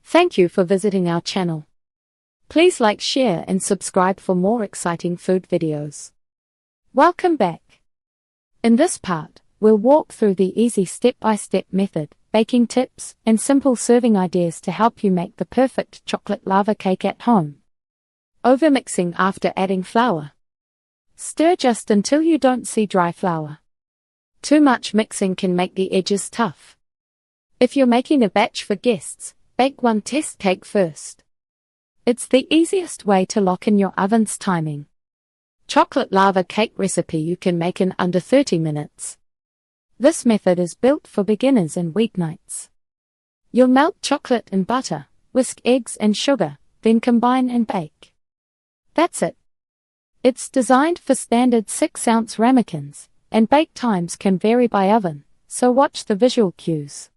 Thank you for visiting our channel. Please like, share and subscribe for more exciting food videos. Welcome back. In this part, we'll walk through the easy step-by-step method, baking tips, and simple serving ideas to help you make the perfect chocolate lava cake at home. Overmixing after adding flour. Stir just until you don't see dry flour. Too much mixing can make the edges tough. If you're making a batch for guests, bake one test cake first. It's the easiest way to lock in your oven's timing. Chocolate lava cake recipe you can make in under 30 minutes. This method is built for beginners and weeknights. You'll melt chocolate and butter, whisk eggs and sugar, then combine and bake. That's it. It's designed for standard 6-ounce ramekins, and bake times can vary by oven, so watch the visual cues.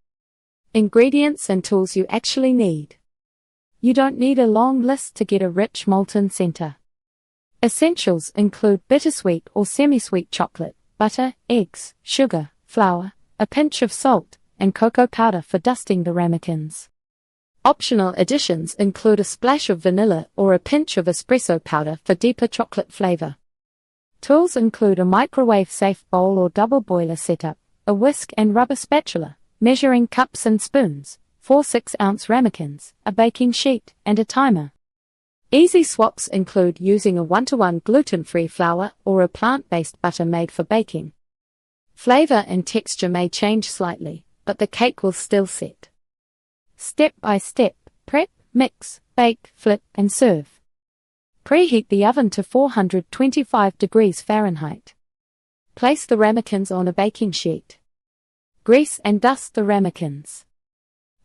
Ingredients and tools you actually need. You don't need a long list to get a rich molten center. Essentials include bittersweet or semi-sweet chocolate, butter, eggs, sugar, flour, a pinch of salt, and cocoa powder for dusting the ramekins. Optional additions include a splash of vanilla or a pinch of espresso powder for deeper chocolate flavor. Tools include a microwave-safe bowl or double boiler setup, a whisk and rubber spatula, measuring cups and spoons, 4 6-ounce ramekins, a baking sheet, and a timer. Easy swaps include using a 1-to-1 gluten-free flour or a plant-based butter made for baking. Flavor and texture may change slightly, but the cake will still set. Step by step, prep, mix, bake, flip, and serve. Preheat the oven to 425 degrees Fahrenheit. Place the ramekins on a baking sheet. Grease and dust the ramekins.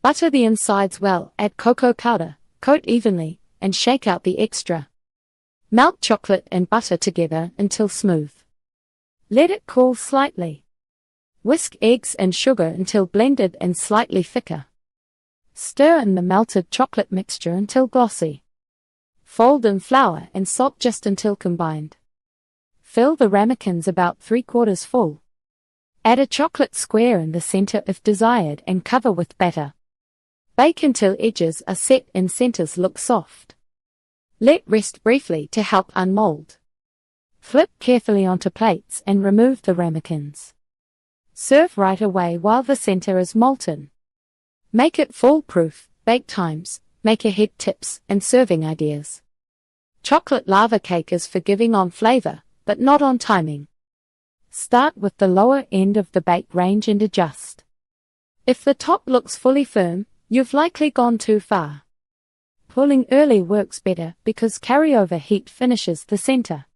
Butter the insides well, add cocoa powder, coat evenly, and shake out the extra. Melt chocolate and butter together until smooth. Let it cool slightly. Whisk eggs and sugar until blended and slightly thicker. Stir in the melted chocolate mixture until glossy. Fold in flour and salt just until combined. Fill the ramekins about 3/4 full. Add a chocolate square in the center if desired and cover with batter. Bake until edges are set and centers look soft. Let rest briefly to help unmold. Flip carefully onto plates and remove the ramekins. Serve right away while the center is molten. Make it foolproof. Bake times, make ahead tips, and serving ideas. Chocolate lava cake is forgiving on flavor, but not on timing. Start with the lower end of the bake range and adjust. If the top looks fully firm, you've likely gone too far. Pulling early works better because carryover heat finishes the center.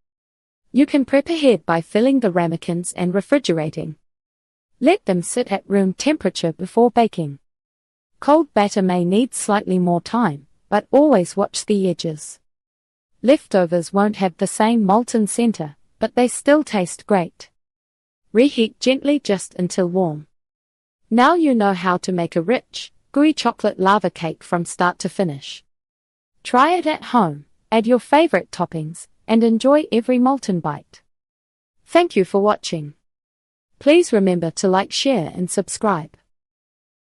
You can prep ahead by filling the ramekins and refrigerating. Let them sit at room temperature before baking. Cold batter may need slightly more time, but always watch the edges. Leftovers won't have the same molten center, but they still taste great. Reheat gently just until warm. Now you know how to make a rich, gooey chocolate lava cake from start to finish. Try it at home, add your favorite toppings, and enjoy every molten bite. Thank you for watching. Please remember to like, share, and subscribe.